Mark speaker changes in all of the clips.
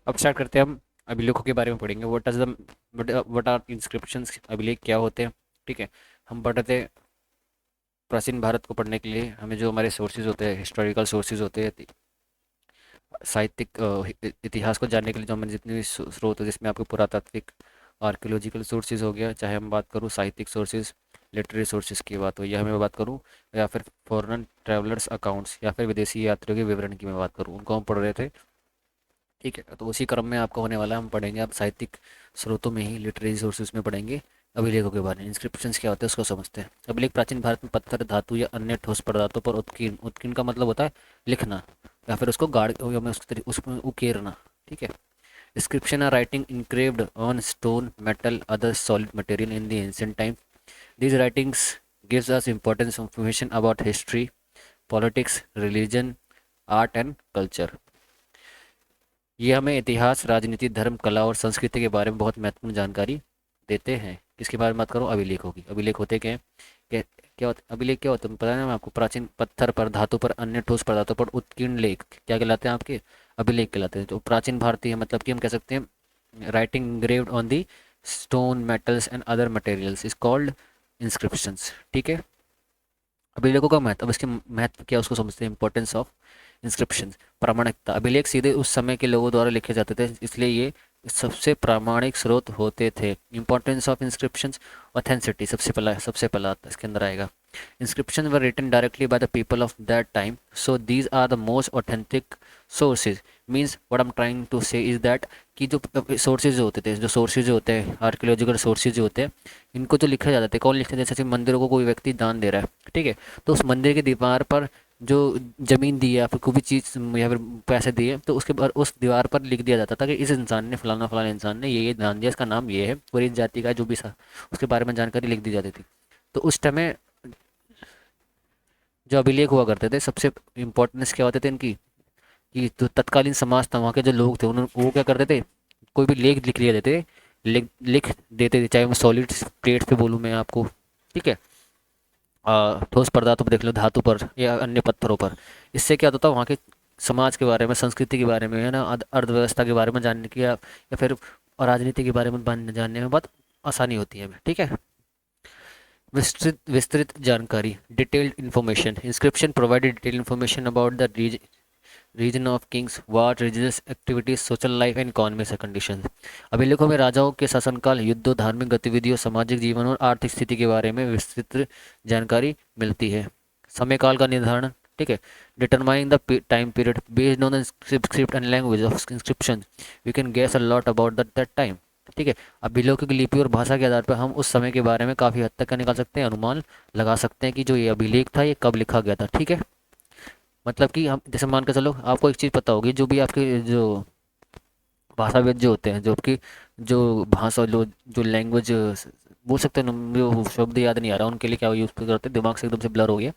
Speaker 1: अब स्टार्ट करते हैं हम। अभिलेखों के बारे में पढ़ेंगे। व्हाट आर इंस्क्रिप्शंस, अभिलेख क्या होते हैं। ठीक है। हम पढ़ते थे प्राचीन भारत को पढ़ने के लिए हमें जो हमारे सोर्सेज होते हैं, हिस्टोरिकल सोर्सेज होते हैं, साहित्यिक इतिहास को जानने के लिए जो हमारे जितने भी स्रोत है, जिसमें आपको पुरातात्विक आर्कियोलॉजिकल सोर्सेज हो गया, चाहे हम बात करूँ साहित्यिक सोर्सेज, लिटरेरी सोर्सेज की बात हो, या हमें बात करूँ, या फिर फॉरेन ट्रैवलर्स अकाउंट्स, या फिर विदेशी यात्रियों के विवरण की मैं बात करूँ, उनको हम पढ़ रहे थे। ठीक है, तो उसी क्रम में आपका होने वाला है। हम पढ़ेंगे अब साहित्यिक स्रोतों में ही, लिटरेरी सोर्सेज में पढ़ेंगे अभिलेखों के बारे में। इंस्क्रिप्शंस क्या होते हैं उसको समझते हैं। अभिलेख प्राचीन भारत में पत्थर, धातु या अन्य ठोस पदार्थों पर उत्कीर्ण, उत्कीर्ण का मतलब होता है लिखना, या फिर उसको गाड़ या में उसमें उकेरना। ठीक है। Inscription are writing engraved on stone, metal, other solid material in the ancient time. These writings gives us important information about history, politics, religion, art and culture. ये हमें इतिहास, राजनीति, धर्म, कला और संस्कृति के बारे में बहुत महत्वपूर्ण जानकारी देते हैं। किसके बारे में बात करूँ? अभिलेखों की। अभिलेख होते क्या हैं? क्या क्या होते अभिलेख क्या होते हैं पता है ना आपको? प्राचीन पत्थर पर, धातु पर, अन्य ठोस पदार्थों पर उत्कीर्ण लेख क्या कहलाते हैं आपके? अभिलेख कहलाते हैं। तो प्राचीन भारतीय मतलब कि हम कह सकते हैं writing engraved on the stone, metals and other materials is called inscriptions. ठीक है। अभिलेखों का महत्व, अब इसके महत्व क्या है उसको समझते हैं। Importance of inscription. प्रामाणिकता, अभिलेख सीधे उस समय के लोगों द्वारा लिखे जाते थे, इसलिए ये सबसे प्रामाणिक स्रोत होते थे। Importance of inscriptions. ऑथेंसिटी, सबसे पहला इसके अंदर आएगा। Inscription were written directly by the people of that time, so these are the most authentic sources. Means what I am trying to say is that कि जो सोर्सेज होते थे, जो सोर्सेज होते हैं, आर्कियोलॉजिकल सोर्सेज होते हैं, इनको जो लिखा जाता थे, कौन लिखते हैं? जैसे मंदिरों को कोई व्यक्ति दान दे रहा है, ठीक है, तो उस मंदिर की दीवार पर जो जमीन दी है या फिर कोई भी चीज़ या फिर पैसे दिए, तो उसके बाद उस दीवार पर लिख दिया जाता था कि इस इंसान ने, फलाना फलाना इंसान ने ये दान दिया, इसका नाम ये है, और इस जाति का जो भी था उसके बारे में जानकारी लिख दी जाती थी। तो उस टाइम में जो अभिलेख हुआ करते थे, सबसे इम्पोर्टेंस क्या होते थे इनकी, कि जो तत्कालीन समाज था, वहाँ के जो लोग थे, उन्होंने वो क्या करते थे, कोई भी लेख लिख लिया देते, लिख देते थे, चाहे मैं सॉलिड प्लेट पे बोलूँ मैं आपको। ठीक है। ठोस पदार्थों पर देख लो, धातु पर या अन्य पत्थरों पर। इससे क्या होता था, वहाँ के समाज के बारे में, संस्कृति के बारे में, है ना, अर्थव्यवस्था के बारे में जानने की, या फिर राजनीति के बारे में जानने में बहुत आसानी होती है हमें। ठीक है। विस्तृत विस्तृत जानकारी, detailed information. Inscription provided detailed information about the region of kings, war, religious activities, social life and economic condition. अभिलेखों में राजाओं के शासनकाल, युद्धों, धार्मिक गतिविधियों, सामाजिक जीवन और आर्थिक स्थिति के बारे में विस्तृत जानकारी मिलती है। समय काल का निर्धारण। ठीक है। Determining the time period based on the script and language of inscription, we can guess a lot about that time. ठीक है। अभिलेखों की लिपि और भाषा के आधार पर हम उस समय के बारे में काफ़ी हद तक क्या निकाल सकते हैं, अनुमान लगा सकते हैं कि जो ये अभिलेख था ये कब लिखा गया था। ठीक है। मतलब कि हम जैसे मान के चलो, आपको एक चीज़ पता होगी, जो भी आपके जो भाषाविद जो होते हैं, जो आपकी जो भाषा, जो लैंग्वेज बोल सकते हैं ना, मुझे वो शब्द याद नहीं आ रहा उनके लिए क्या यूज़ करते हैं, दिमाग से एकदम से ब्लर हो गया।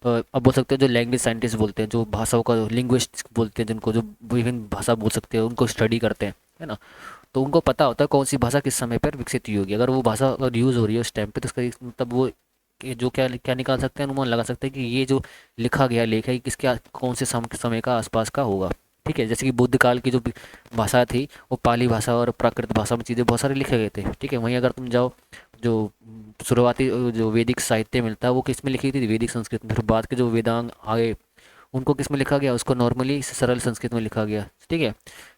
Speaker 1: अब बोल सकते हैं जो लैंग्वेज साइंटिस्ट बोलते हैं, जो भाषाओं का लिंग्विस्ट बोलते हैं, जिनको जो विभिन्न भाषा बोल सकते हैं, उनको स्टडी करते हैं, है ना। तो उनको पता होता है कौन सी भाषा किस समय पर विकसित हुई होगी। अगर वो भाषा अगर यूज़ हो रही है उस टाइम पे, तो उसका मतलब वो कि जो क्या क्या निकाल सकते हैं, अनुमान लगा सकते हैं कि ये जो लिखा गया लेख है ये किसके कौन से समय का आसपास का होगा। ठीक है। जैसे कि बुद्ध काल की जो भाषा थी, वो पाली भाषा और प्राकृत भाषा में चीज़ें बहुत सारे लिखे गए थे। ठीक है। वहीं अगर तुम जाओ, जो शुरुआती जो वैदिक साहित्य मिलता है वो किस में लिखी थी? वैदिक संस्कृत में। फिर बाद के जो वेदांग आए, उनको किस में लिखा गया? उसको नॉर्मली सरल संस्कृत में लिखा गया। ठीक है।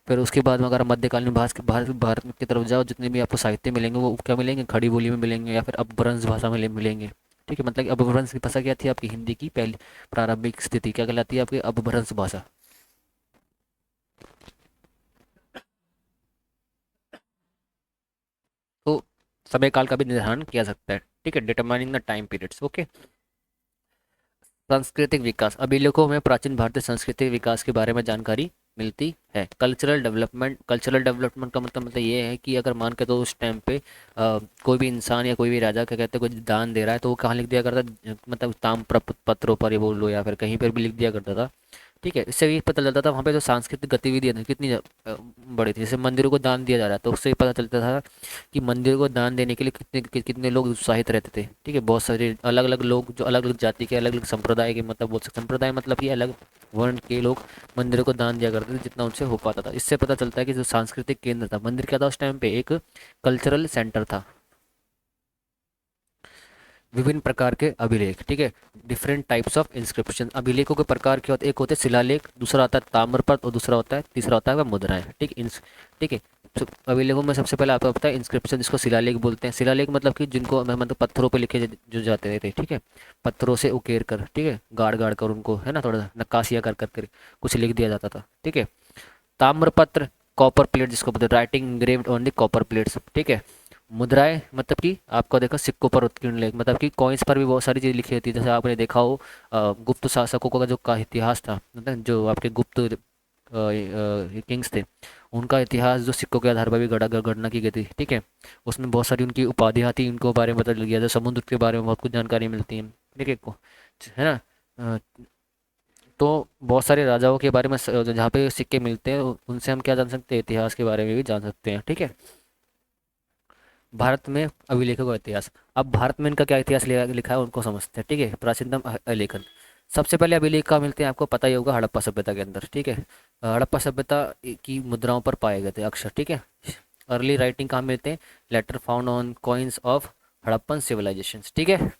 Speaker 1: फिर उसके बाद में अगर आप मध्यकालीन भारत की तरफ जाओ, जितने भी आपको साहित्य मिलेंगे वो क्या मिलेंगे? खड़ी बोली में मिलेंगे, या फिर अपभ्रंश भाषा में मिलेंगे। ठीक है। मतलब कि अपभ्रंश की भाषा क्या थी आपकी? हिंदी की पहली प्रारंभिक स्थिति क्या कहलाती है आपकी? अपभ्रंश भाषा। तो समय काल का भी निर्धारण किया सकता है। ठीक है। Determining the time periods. Okay. सांस्कृतिक विकास, अभिलेखों में प्राचीन भारतीय सांस्कृतिक विकास के बारे में जानकारी मिलती है। कल्चरल डेवलपमेंट, कल्चरल डेवलपमेंट का मतलब ये है कि अगर मान के तो उस टाइम पे कोई भी इंसान या कोई भी राजा क्या कहते हैं, कोई दान दे रहा है, तो वो कहाँ लिख दिया करता? मतलब ताम पत्रों पर ये बोल लो, या फिर कहीं पर भी लिख दिया करता था ठीक है, इससे ये पता चलता था वहाँ पे जो सांस्कृतिक गतिविधियाँ थी कितनी बड़ी थी। जैसे मंदिरों को दान दिया जा रहा है तो उससे ये पता चलता था कि मंदिरों को दान देने के लिए कितने लोग उत्साहित रहते थे। ठीक है, बहुत सारे अलग अलग लोग जो अलग अलग जाति के अलग अलग संप्रदाय के, मतलब बोल सकते संप्रदाय मतलब कि अलग वर्ण के लोग मंदिरों को दान दिया करते थे जितना उनसे हो पाता था। इससे पता चलता है कि जो सांस्कृतिक केंद्र था, मंदिर क्या था उस टाइम पे, एक कल्चरल सेंटर था। विभिन्न प्रकार के अभिलेख, ठीक है, डिफरेंट टाइप्स ऑफ इंस्क्रिप्शन। अभिलेखों के प्रकार क्या होते हैं, एक होते हैं शिलालेख, दूसरा होता है ताम्रपत्र, और दूसरा होता है, तीसरा होता है वह मुद्राएं। ठीक है। तो अभिलेखों में सबसे पहले आपको पता है इंस्क्रिप्शन, जिसको शिलालेख बोलते हैं। शिलालेख मतलब कि जिनको मतलब पत्थरों पे लिखे जो जाते थे, ठीक है, पत्थरों से उकेर कर, ठीक है, गाड़ गाड़ कर उनको, है ना, थोड़ा सा नक्काशियाँ कर करके कुछ लिख दिया जाता था। ठीक है। ताम्रपत्र, कॉपर प्लेट जिसको बोलते हैं, writing engraved on the copper plates. ठीक है। मुद्राएं मतलब कि आपको देखो सिक्कों पर उत्कीर्ण लेख, मतलब कि कॉइन्स पर भी बहुत सारी चीज़ लिखी होती है। जैसे आपने देखा हो गुप्त शासकों का जो का इतिहास था, मतलब जो आपके गुप्त किंग्स थे, उनका इतिहास जो सिक्कों के आधार पर भी गणना की गई थी। ठीक है। उसमें बहुत सारी उनकी उपाधियाँ थी, उनको बारे में पता चल गया, जो समुद्र के बारे में बहुत कुछ जानकारी मिलती है। ठीक है है ना। अ, तो बहुत सारे राजाओं के बारे में जहाँ पे सिक्के मिलते हैं उनसे हम क्या जान सकते हैं, इतिहास के बारे में भी जान सकते हैं। ठीक है। भारत में अभिलेखों का इतिहास। अब भारत में इनका क्या इतिहास लिखा है उनको समझते हैं। ठीक है, प्राचीनतम अभिलेखन। सबसे पहले अभिलेख का मिलते हैं, आपको पता ही होगा, हड़प्पा सभ्यता के अंदर। ठीक है। हड़प्पा सभ्यता की मुद्राओं पर पाए गए थे अक्षर। ठीक है। अर्ली राइटिंग कहाँ मिलते हैं, letter found on coins of Harappan civilization. ठीक है।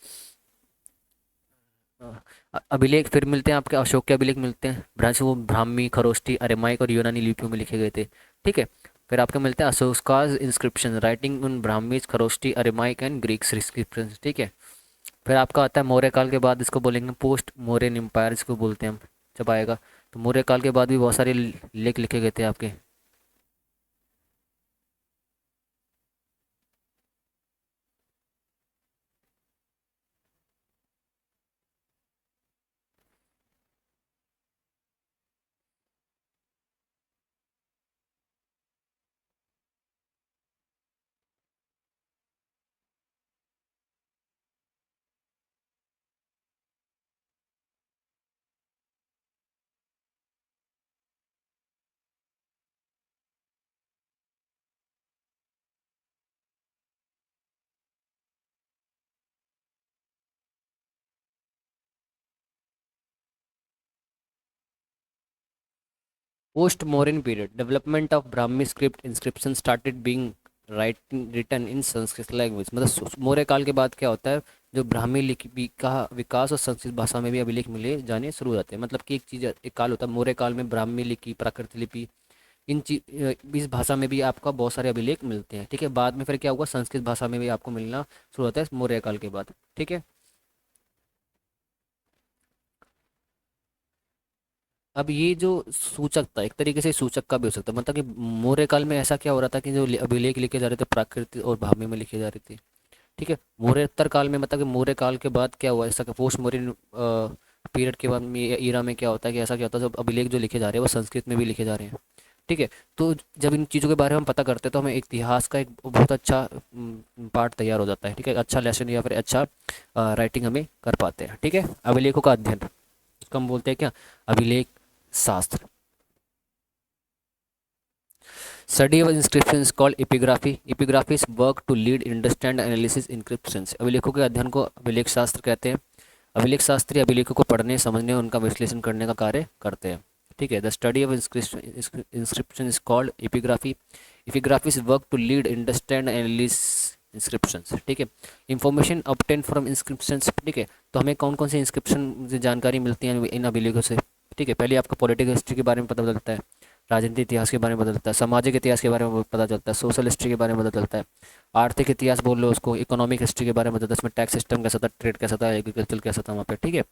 Speaker 1: अभिलेख फिर मिलते हैं आपके, अशोक के अभिलेख मिलते हैं, ब्रांच वो ब्राह्मी, खरोष्टी, अरेमाइक और यूनानी लिपियों में लिखे गए थे। ठीक है। फिर आपके मिलते हैं Ashoka's inscription, writing in Brahmi's, Kharosthi, Aramaic and Greek inscription. ठीक है। फिर आपका आता है मौर्य काल के बाद, इसको बोलेंगे पोस्ट मौर्यन एम्पायर, इसको बोलते हैं हम, जब आएगा। तो मौर्य काल के बाद भी बहुत सारे लेख लिखे गए थे आपके। Post modern period, development of Brahmi script inscription started being writing written in Sanskrit language. मतलब मौर्य काल के बाद क्या होता है, जो ब्राह्मी लिपि का विकास और संस्कृत भाषा में भी अभिलेख मिले जाने शुरू हो जाते हैं। मतलब कि एक चीज़, एक काल होता है मौर्य काल में, ब्राह्मी लिपि, प्राकृत लिपि, इस भाषा में भी आपका बहुत सारे अभिलेख मिलते हैं। ठीक है। बाद में फिर क्या हुआ, संस्कृत भाषा में भी आपको मिलना शुरू होता है मौर्य काल के बाद। ठीक है। अब ये जो सूचक था, एक तरीके से सूचक का भी हो सकता है, मतलब कि मौर्य काल में ऐसा क्या हो रहा था कि जो अभिलेख लिखे जा रहे थे प्राकृत और भामी में लिखे जा रहे थे। ठीक है। मौर्योत्तर काल में, मतलब कि मौर्य काल के बाद क्या हुआ, ऐसा पोस्ट मौर्यन पीरियड के बाद में ईरा में क्या होता है कि ऐसा क्या होता है, जब अभिलेख जो लिखे जा रहे हैं वो संस्कृत में भी लिखे जा रहे हैं। ठीक है। तो जब इन चीज़ों के बारे में हम पता करते हैं तो हमें इतिहास का एक बहुत अच्छा पार्ट तैयार हो जाता है। ठीक है, अच्छा लेसन या फिर अच्छा राइटिंग हमें कर पाते हैं। ठीक है। अभिलेखों का अध्ययन, इसको हम बोलते हैं क्या, अभिलेख शास्त्र। Study of inscription is called epigraphy. Epigraphy is work to lead understand analysis inscriptions. अभिलेखों के अध्ययन को अभिलेख शास्त्र कहते हैं। अभिलेख शास्त्री अभिलेखों को पढ़ने, समझने और उनका विश्लेषण करने का कार्य करते हैं। ठीक है। The study of inscription is called epigraphy. Epigraphy is work to lead understand analysis inscriptions. ठीक है। Information obtain from inscriptions. ठीक है। तो हमें कौन कौन से इंस्क्रिप्शन से जानकारी मिलती है इन अभिलेखों से। ठीक है। पहले आपको पॉलिटिकल हिस्ट्री के बारे में पता चलता है, राजनीतिक इतिहास के बारे में पता चलता है, सामाजिक इतिहास के बारे में पता चलता है, सोशल हिस्ट्री के बारे में पता चलता है, आर्थिक इतिहास बोल लो उसको, इकोनॉमिक हिस्ट्री के बारे में पता चलता है, इसमें टैक्स सिस्टम कैसा था, ट्रेड कैसा था, एग्रीकल्चर कैसा था वहाँ पे। ठीक है।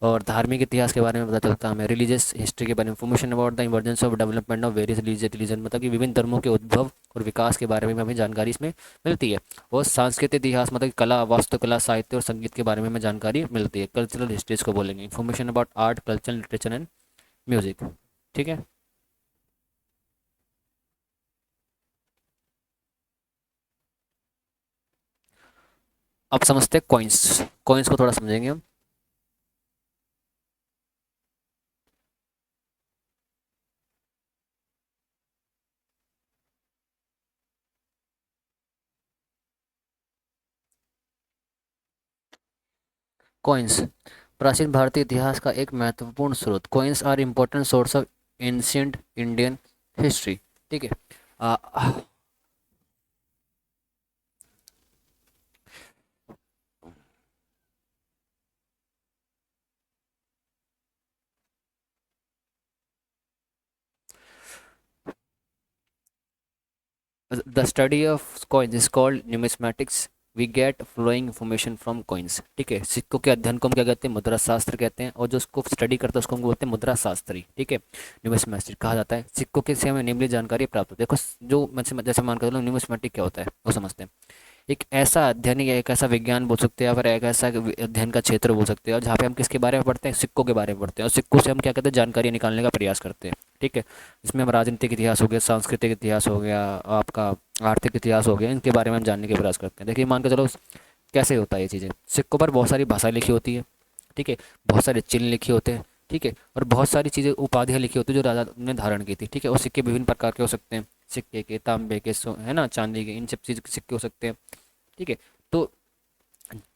Speaker 1: और धार्मिक इतिहास के बारे में पता चलता है हमें, रिलीजियस हिस्ट्री के बारे में, information about the emergence of development of various religious religion, मतलब कि विभिन्न धर्मों के उद्भव और विकास के बारे में हमें जानकारी इसमें मिलती है। और सांस्कृतिक इतिहास मतलब कि कला, वास्तुकला, साहित्य और संगीत के बारे में हमें जानकारी मिलती है। कल्चरल हिस्ट्रीज को बोलेंगे, information about art, culture, literature and music. ठीक है। अब समझते हैं कॉइन्स। कॉइन्स को थोड़ा समझेंगे हम। कॉइन्स प्राचीन भारतीय इतिहास का एक महत्वपूर्ण स्रोत। Coins are important source of ancient Indian history. ठीक है। The study of coins is called numismatics. We get flowing information from coins. ठीक है, सिक्कों के अध्ययन को हम क्या कहते हैं, मुद्रा शास्त्र कहते हैं, और जो उसको स्टडी करता है उसको हम बोलते हैं मुद्रा शास्त्री। ठीक है, न्यूमिस्मैटिक कहा जाता है। सिक्कों के से हमें निम्नलिखित जानकारी प्राप्त होती है। देखो जो मैं जैसे मान कर चलो न्यूमिस्मैटिक क्या होता है वो समझते हैं। एक ऐसा अध्ययन या एक ऐसा विज्ञान बोल सकते हैं, या फिर एक ऐसा अध्ययन का क्षेत्र बोल सकते हैं, और जहाँ पे हम किसके बारे में पढ़ते हैं, सिक्कों के बारे में पढ़ते हैं, और सिक्कों से हम क्या कहते हैं, जानकारी निकालने का प्रयास करते हैं। ठीक है, इसमें हम राजनीतिक इतिहास हो गया, सांस्कृतिक इतिहास हो गया, आपका आर्थिक इतिहास हो गया, इनके बारे में हम जानने के प्रयास करते हैं। देखिए मान के चलो कैसे होता है ये चीज़ें। सिक्कों पर बहुत सारी भाषा लिखी होती है। ठीक है, बहुत सारे चिन्ह लिखे होते हैं। ठीक है, और बहुत सारी चीज़ें उपाधियाँ लिखी होती है जो राजा ने धारण की थी। ठीक है, और सिक्के विभिन्न प्रकार के हो सकते हैं, सिक्के के, तांबे के, है ना, चांदी के, इन सब चीज़ के सिक्के हो सकते हैं। ठीक है, तो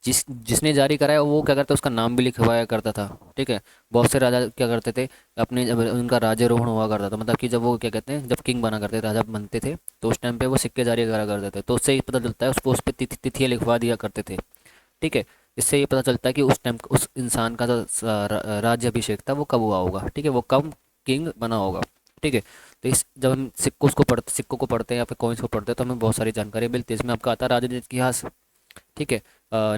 Speaker 1: जिसने जारी कराया वो क्या करता, उसका नाम भी लिखवाया करता था। ठीक है, बहुत से राजा क्या करते थे, अपने जब उनका राज्यारोहण हुआ करता था, मतलब कि जब वो क्या कहते हैं, जब किंग बना करते थे, राजा बनते थे, तो उस टाइम पे वो सिक्के जारी करा करते थे। तो उससे ही पता चलता है, उसको उस पर तिथियाँ लिखवा दिया करते थे। ठीक है, इससे ये पता चलता है कि उस टाइम उस इंसान का जो राज्याभिषेक था वो कब हुआ होगा। ठीक है, वो कब किंग बना होगा। ठीक है, तो इस जब हम सिक्कों को पढ़ते हैं या फिर कॉइन्स को पढ़ते हैं तो हमें बहुत सारी जानकारी मिलती है। इसमें आपका आता है राजनीतिक इतिहास। ठीक है,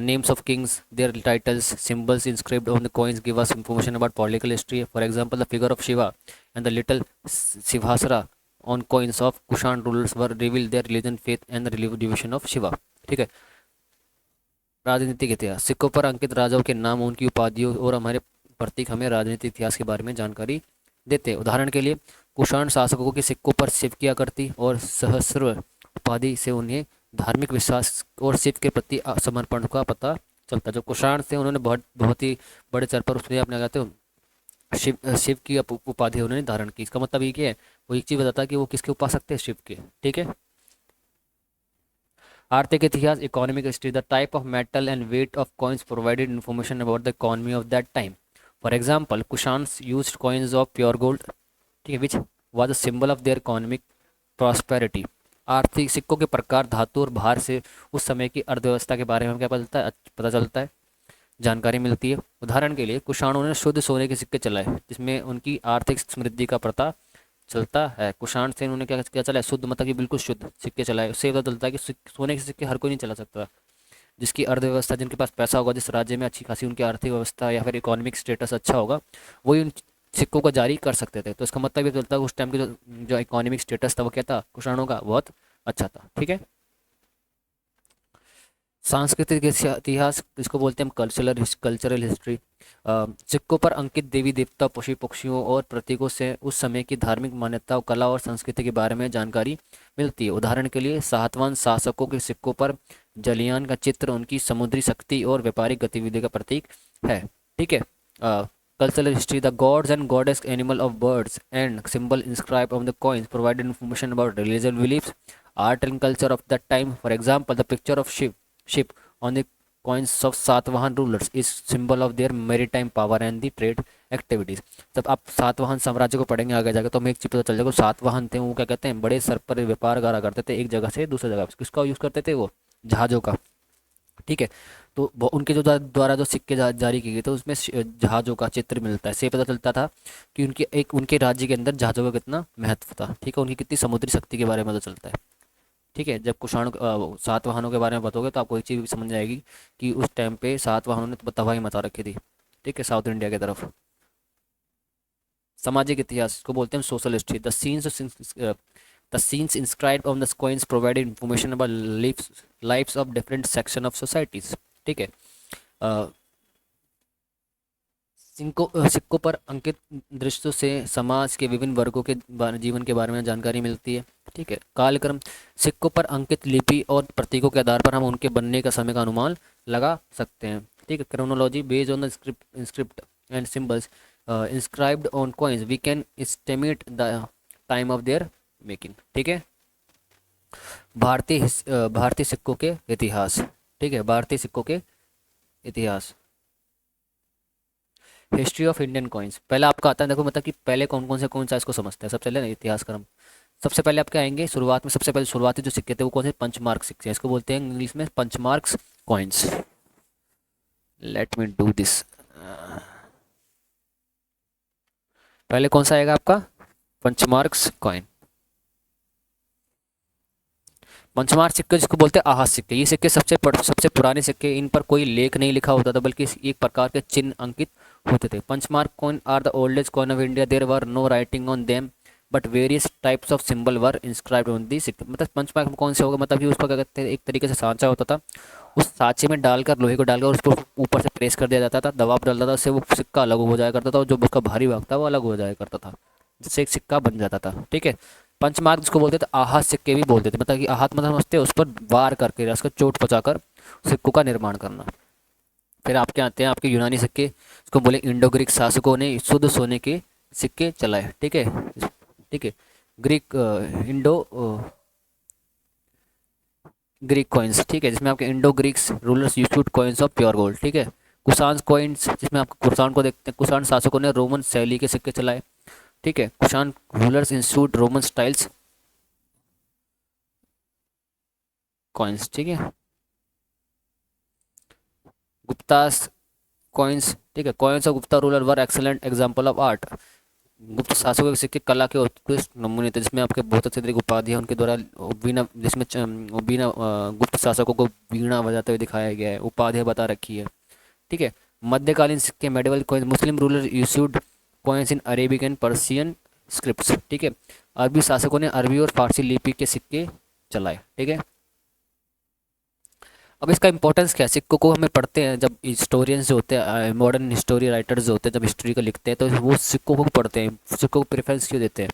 Speaker 1: names of kings, their titles, symbols inscribed on the coins give us information about political history. For example, the figure of Shiva and the little Sivasara on coins of Kushan rulers were revealed their religion, faith and the devotion of Shiva. ठीक है, राजनीतिक इतिहास सिक्कों पर अंकित राजाओं के नाम, उनकी उपाधियों और हमारे प्रतीक हमें राजनीतिक इतिहास के बारे में जानकारी देते हैं। उदाहरण के लिए कुषाण शासकों के सिक्कों पर शिव की आकृति और सहस्र उपाधि से उन्हें धार्मिक विश्वास और शिव के प्रति समर्पण का पता चलता है। जो कुषाण थे उन्होंने बहुत बहुत ही बड़े स्तर पर उसने अपने कहते हो शिव की उपाधि उन्होंने धारण की। इसका मतलब ये क्या है, वो एक चीज़ बताता है कि वो किसके उपासक थे, शिव के। ठीक है, आर्थिक इतिहास economic history the type of metal and weight of coins provided information about the economy of that time. For example Kushans used coins of pure gold. ठीक है, which was a symbol of their economic prosperity. आर्थिक सिक्कों के प्रकार, धातु और भार से उस समय की अर्थव्यवस्था के बारे में क्या पता चलता है, जानकारी मिलती है। उदाहरण के लिए कुषाणों ने शुद्ध सोने के सिक्के चलाए जिसमें उनकी आर्थिक समृद्धि का पता चलता है। कुषाण से उन्होंने क्या क्या चलाया, शुद्ध मतलब कि बिल्कुल शुद्ध सिक्के चलाए। उससे पता चलता है कि सोने के सिक्के हर कोई नहीं चला सकता। जिसकी अर्थव्यवस्था, जिनके पास पैसा होगा, जिस राज्य में अच्छी खासी उनकी आर्थिक व्यवस्था या फिर इकोनॉमिक स्टेटस अच्छा होगा, वही उन सिक्कों को जारी कर सकते थे। तो इसका मतलब ये चलता है उस टाइम के जो इकोनॉमिक स्टेटस था वो क्या था, कुषाणों का बहुत अच्छा था। ठीक है, सांस्कृतिक इतिहास इसको बोलते हैं हम कल्चरल हिस्ट्री। सिक्कों पर अंकित देवी देवता, पशु पक्षियों और प्रतीकों से उस समय की धार्मिक मान्यता, कला और संस्कृति के बारे में जानकारी मिलती है। उदाहरण के लिए सातवाहन शासकों के सिक्कों पर जलियान का चित्र उनकी समुद्री शक्ति और व्यापारिक गतिविधि का प्रतीक है। ठीक है, cultural history the gods and goddess animal of birds and symbol inscribe on the coins provide information about religion beliefs art and culture of that time. For example the picture of ship on the coins of Satavahana rulers is symbol of their maritime power and the trade activities। जब आप सातवाहन साम्राज्य को पढ़ेंगे आगे जाकर तो हमें एक चीज़ पता चल जाएगा, सातवाहन थे वो क्या कहते हैं, बड़े स्तर पर व्यापार करा करते थे एक जगह से दूसरी जगह। किसका यूज़ करते थे वो, जहाज़ों का। ठीक है, तो उनके जो द्वारा जो सिक्के जारी किए गए थे उसमें जहाज़ों का चित्र मिलता है। इससे पता चलता था कि उनके राज्य के अंदर जहाज़ों का कितना महत्व था। ठीक है, उनकी कितनी समुद्री शक्ति के बारे में पता चलता है। ठीक है, जब सातवाहनों के बारे में बताओगे तो आपको एक चीज़ भी समझ आएगी कि उस टाइम पे सातवाहनों ने तो तबाही मचा रखी थी। ठीक है, साउथ इंडिया की तरफ। सामाजिक इतिहास को बोलते हैं social history the scenes inscribed on the coins provided information about lifes of different section of societies. ठीक है, सिक्कों पर अंकित दृश्यों से समाज के विभिन्न वर्गों के जीवन के बारे में जानकारी मिलती है। ठीक है, कालक्रम सिक्कों पर अंकित लिपि और प्रतीकों के आधार पर हम उनके बनने का समय का अनुमान लगा सकते हैं। ठीक है, chronology based on the script and symbols inscribed on coins we can estimate the time of their making. ठीक है, भारतीय सिक्कों के इतिहास। ठीक है, भारतीय सिक्कों के इतिहास हिस्ट्री ऑफ इंडियन कॉइन्स पहले आपका आता है, देखो मतलब कि पहले कौन कौन से कौन सा इसको समझते हैं सबसे पहले ना, इतिहास क्रम। सबसे पहले आपके आएंगे शुरुआत में, सबसे पहले शुरुआती जो सिक्के थे वो कौन से, पंचमार्क सिक्के, इसको बोलते हैं इंग्लिश में punch marks coins. Let me do this. पहले कौन सा आएगा आपका, पंचमार्क्स कॉइन। पंचमार्क सिक्के जिसको बोलते हैं आहत सिक्के, ये सिक्के सबसे पुराने सिक्के, इन पर कोई लेख नहीं लिखा होता था बल्कि एक प्रकार के चिन्ह अंकित होते थे। Punch mark coin are the oldest coin of India, there were no writing on them but various types of symbol were inscribed on the सिक्के। मतलब पंचमार्क में कौन से होगा, मतलब कि उसका क्या कहते हैं, एक तरीके से सांचा होता था, उस सांचे में डालकर, लोहे को डालकर उसको ऊपर से प्रेस कर दिया जाता था, दबाव डालता था, उससे वो सिक्का अलग हो जाया करता था, और जो उसका भारी भाग था वो अलग हो जाया करता था, जिससे एक सिक्का बन जाता था। ठीक है, पंचमार्क जिसको बोलते थे, आहत सिक्के भी बोलते थे, मतलब कि आहत मतलब समझते हैं, उस पर वार करके, उसका चोट पहुंचाकर सिक्कों का निर्माण करना। फिर आपके आते हैं आपके यूनानी सिक्के, इसको बोले इंडो ग्रीक शासकों ने शुद्ध सोने के सिक्के चलाए। ठीक है, ठीक है, ग्रीक इंडो ग्रीक कॉइन्स, ठीक है, जिसमें आपके Indo Greeks rulers used coins of pure gold. ठीक है, कुषाण कॉइन्स, जिसमें आपको कुषाण को देखते हैं, कुषाण शासकों ने रोमन शैली के सिक्के चलाए। ठीक है, Kushan rulers institute Roman styles coins. ठीक है, गुप्तास कॉइन्स, ठीक है, coins of Gupta ruler were excellent example of art. गुप्त शासकों के सिक्के कला के उत्कृष्ट नमूने थे, जिसमें आपके बहुत अत्यधिक उपाधियां उनके द्वारा बीना, जिसमें बीना गुप्त शासकों को बीणा बजाते हुए दिखाया गया है, उपाधियां बता रखी है। ठीक है, मध्यकालीन सिक्के medieval coins, Muslim ruler issued coins in Arabic and Persian scripts. ठीक है, अरबी शासकों ने अरबी और फारसी लिपि के सिक्के चलाए। ठीक है, अब इसका इंपॉर्टेंस क्या है, सिक्कों को हमें पढ़ते हैं जब हिस्टोरियंस जो होते हैं, मॉडर्न हिस्टोरी राइटर्स जो होते हैं, जब हिस्ट्री को लिखते हैं तो वो सिक्कों को पढ़ते हैं, सिक्कों को प्रेफरेंस क्यों देते हैं।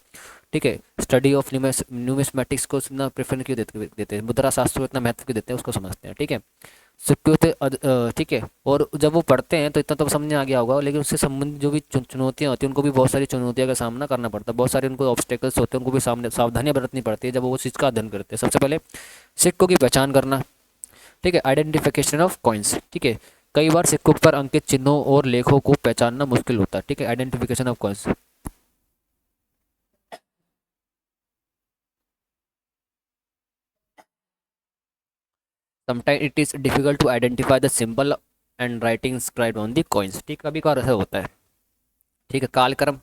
Speaker 1: ठीक है, स्टडी ऑफ न्यूमिस्मेटिक्स को इतना प्रेफरेंस क्यों देते हैं, मुद्रा शास्त्र को इतना महत्व क्यों देते हैं, उसको समझते हैं। ठीक है, सिक्के होते ठीक है, और जब वो पढ़ते हैं तो इतना तो समझ में आ गया होगा, लेकिन उससे संबंधित जो भी चुनौतियाँ होती हैं, उनको भी बहुत सारी चुनौतियों का सामना करना पड़ता है, बहुत सारे उनको ऑब्स्टेकल्स होते हैं, उनको भी सामने सावधानियां बरतनी पड़ती है जब वो चीज़ का अध्ययन करते हैं। सबसे पहले सिक्कों की पहचान करना। ठीक है, आइडेंटिफिकेशन ऑफ कॉइन्स। ठीक है, कई बार सिक्कों पर अंकित चिन्हों और लेखों को पहचानना मुश्किल होता है। ठीक है, identification of coins. Sometime it is difficult to identify the symbol and writing scribed on the coins. ठीक, कभी कभार ऐसा होता है। ठीक है, कालक्रम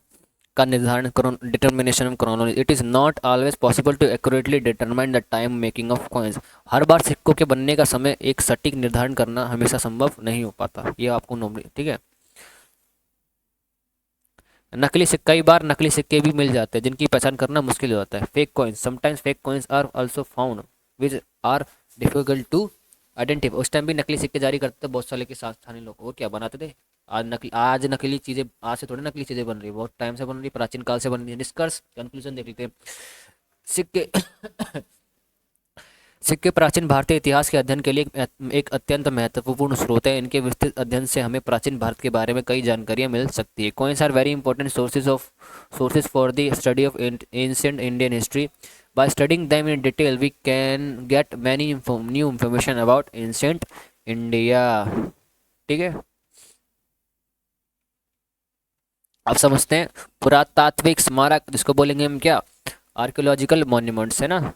Speaker 1: का निर्धारण, determination of chronology, it is not always possible to accurately determine the time making of coins. हर बार सिक्कों के बनने का समय एक सटीक निर्धारण करना हमेशा संभव नहीं हो पाता, ये आपको नॉर्मली। ठीक है, नकली सिक्के, कई बार नकली सिक्के भी मिल जाते हैं जिनकी पहचान करना मुश्किल हो जाता है। Fake coins, sometimes fake coins are also found which are difficult to identify. उस टाइम भी नकली सिक्के जारी करते थे बहुत साल के साथ, स्थानीय लोग और क्या बनाते थे। आज नकली चीज़ें, आज से थोड़ी नकली चीज़ें बन रही है, बहुत टाइम से बन रही है, प्राचीन काल से बन रही है। निष्कर्ष, कंक्लूजन देख लेते हैं। सिक्के सिक्के प्राचीन भारतीय इतिहास के अध्ययन के लिए एक अत्यंत महत्वपूर्ण स्रोत है। इनके विस्तृत अध्ययन से हमें प्राचीन भारत के बारे में कई जानकारियाँ मिल सकती है। Coins are very important sources for the study of ancient Indian history. By studying them in detail we can get many new information about ancient India. ठीक है, अब समझते हैं पुरातात्विक स्मारक, जिसको बोलेंगे हम क्या, आर्कियोलॉजिकल मॉन्यूमेंट्स, है ना।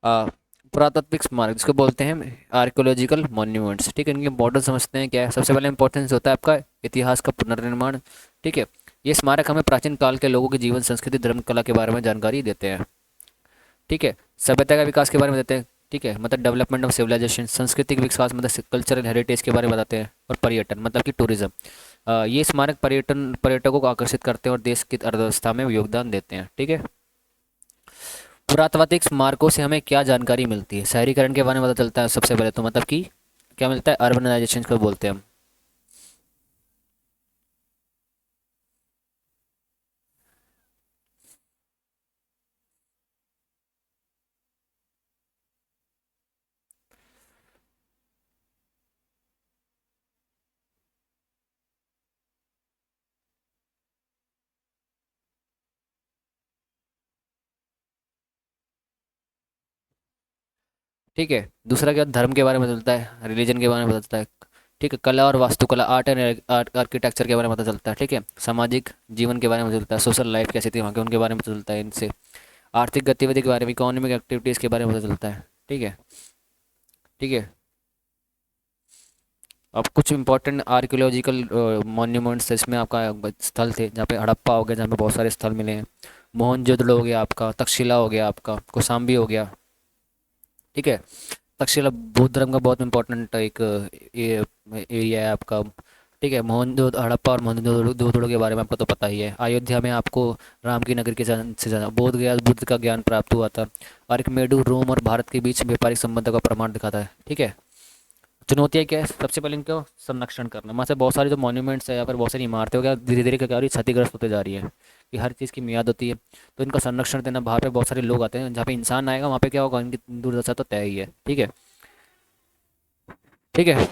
Speaker 1: आ, पुरातात्विक स्मारक जिसको बोलते हैं आर्कियोलॉजिकल मॉन्यूमेंट्स। ठीक है, इनके इंपॉर्टेंस समझते हैं क्या है। सबसे पहले इंपॉर्टेंस होता है आपका इतिहास का पुनर्निर्माण। ठीक है, ये स्मारक हमें प्राचीन काल के लोगों के जीवन, संस्कृति, धर्म, कला के बारे में जानकारी देते हैं। ठीक है। सभ्यता का विकास के बारे में बताते हैं, ठीक है, मतलब डेवलपमेंट ऑफ सिविलाइजेशन, सांस्कृतिक विकास मतलब कल्चरल हेरिटेज के बारे में बताते हैं, और पर्यटन मतलब कि टूरिज्म। ये स्मारक पर्यटकों को आकर्षित करते हैं और देश की अर्थव्यवस्था में योगदान देते हैं, ठीक है। पुरातात्विक स्मारकों से हमें क्या जानकारी मिलती है? शहरीकरण के बारे में पता चलता है सबसे पहले तो, मतलब कि क्या मिलता है, अर्बनाइजेशन को बोलते हैं हम। ठीक है। दूसरा क्या, धर्म के बारे में चलता है, रिलीजन के बारे में पता चलता है। ठीक है। कला और वास्तुकला, आर्ट एंड आर्किटेक्चर के बारे में पता चलता है, ठीक है। सामाजिक जीवन के बारे में चलता है, सोशल लाइफ कैसी थी वहाँ के, उनके बारे में पता चलता है इनसे। आर्थिक गतिविधि के बारे में, इकोनॉमिक एक्टिविटीज़ के बारे में पता चलता है, ठीक है। ठीक है। अब कुछ इंपॉर्टेंट आर्कियोलॉजिकल मॉन्यूमेंट्स इसमें आपका स्थल थे, जहाँ पे हड़प्पा हो गया, जहाँ पे बहुत सारे स्थल मिले हैं। मोहनजोदड़ो हो गया आपका, तक्षशिला हो गया आपका, कौशाम्बी हो गया, ठीक है। तक्षशिला बौद्ध धर्म का बहुत इंपॉर्टेंट एक ये एरिया है आपका, ठीक है। मोहनजोदड़ो, हड़प्पा और मोहनजोदड़ो के बारे में आपको तो पता ही है। अयोध्या में आपको राम की नगरी के जन्म से जाना, बोध गया बुद्ध का ज्ञान प्राप्त हुआ था। आर्किमेडू रोम और भारत के बीच व्यापारिक संबंधों का प्रमाण दिखाता है, ठीक है। चुनौतियाँ क्या है? सबसे पहले इनको संरक्षण करना, मतलब बहुत सारे जो मॉन्यूमेंट्स है या फिर बहुत सारी इमारतें हो गया, धीरे धीरे क्या हो रही है, क्षतिग्रस्त होते जा रही है, कि हर चीज़ की मियाद होती है। तो इनका संरक्षण देना, वहाँ पे बहुत सारे लोग आते हैं, जहाँ पे इंसान आएगा वहाँ पे क्या होगा, इनकी दुर्दशा तो तय ही है, ठीक है। ठीक है।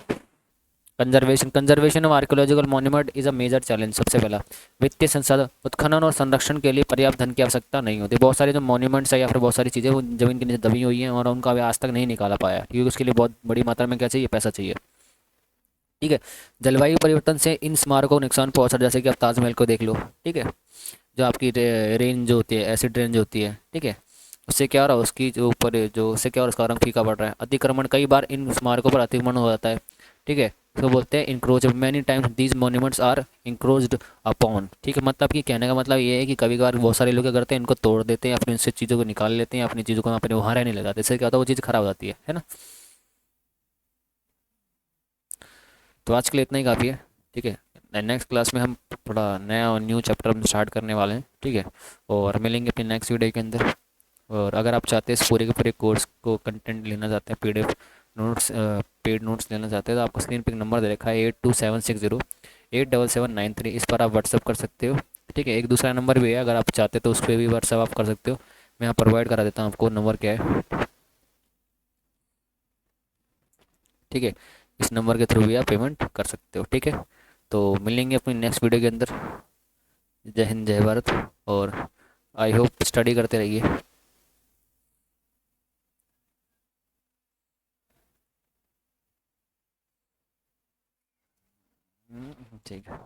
Speaker 1: Conservation conservation of archaeological monument is a major challenge. सबसे पहला, वित्तीय संसाधन, उत्खनन और संरक्षण के लिए पर्याप्त धन की आवश्यकता नहीं होती। बहुत सारे जो मॉन्यूमेंट्स है या फिर बहुत सारी चीज़ें वो जमीन के नीचे दबी हुई हैं और उनका अभी आज तक नहीं निकाला पाया, क्योंकि उसके लिए बहुत बड़ी मात्रा में क्या चाहिए, पैसा चाहिए, ठीक है। जलवायु परिवर्तन से इन स्मारकों को नुकसान पहुंच रहा है, जैसे कि आप ताजमहल को देख लो, ठीक है। जो आपकी रेंज जो होती है, एसिड रेंज होती है, ठीक है, उससे क्या हो रहा है, उसकी जो ऊपर जो उससे क्या हो रहा है, उसका रंग फीका पड़ रहा है। अतिक्रमण, कई बार इन स्मारकों पर अतिक्रमण हो जाता है, ठीक है। इसको बोलते हैं encroach, many times these monuments are encroached upon, ठीक है। मतलब कि कहने का मतलब ये है कि कभी कभार बहुत सारे लोग क्या करते हैं, इनको तोड़ देते हैं, अपनी उनसे चीज़ों को निकाल लेते हैं, अपनी चीज़ों को अपने वहाँ रहने लगाते हैं। इससे क्या होता है, वो चीज़ खराब हो जाती है ना। तो आज के लिए इतना ही काफ़ी है, ठीक है। नेक्स्ट क्लास में हम थोड़ा नया और न्यू चैप्टर हम स्टार्ट करने वाले हैं, ठीक है। और मिलेंगे अपने नेक्स्ट वीडियो के अंदर। और अगर आप चाहते हैं इस पूरे के पूरे कोर्स को कंटेंट लेना चाहते हैं, पीडीएफ नोट्स, पेड नोट्स लेना चाहते हैं, तो आपको स्क्रीन पे एक नंबर दे रखा है 8276087793, इस पर आप व्हाट्सअप कर सकते हो, ठीक है। एक दूसरा नंबर भी है, अगर आप चाहते तो उस पर भी व्हाट्सअप आप कर सकते हो। मैं यहाँ प्रोवाइड करा देता हूँ आपको, नंबर क्या है, ठीक है। इस नंबर के थ्रू भी आप पेमेंट कर सकते हो, ठीक है। तो मिलेंगे अपनी नेक्स्ट वीडियो के अंदर। जय हिंद, जय भारत। और आई होप स्टडी करते रहिए। ठीक है।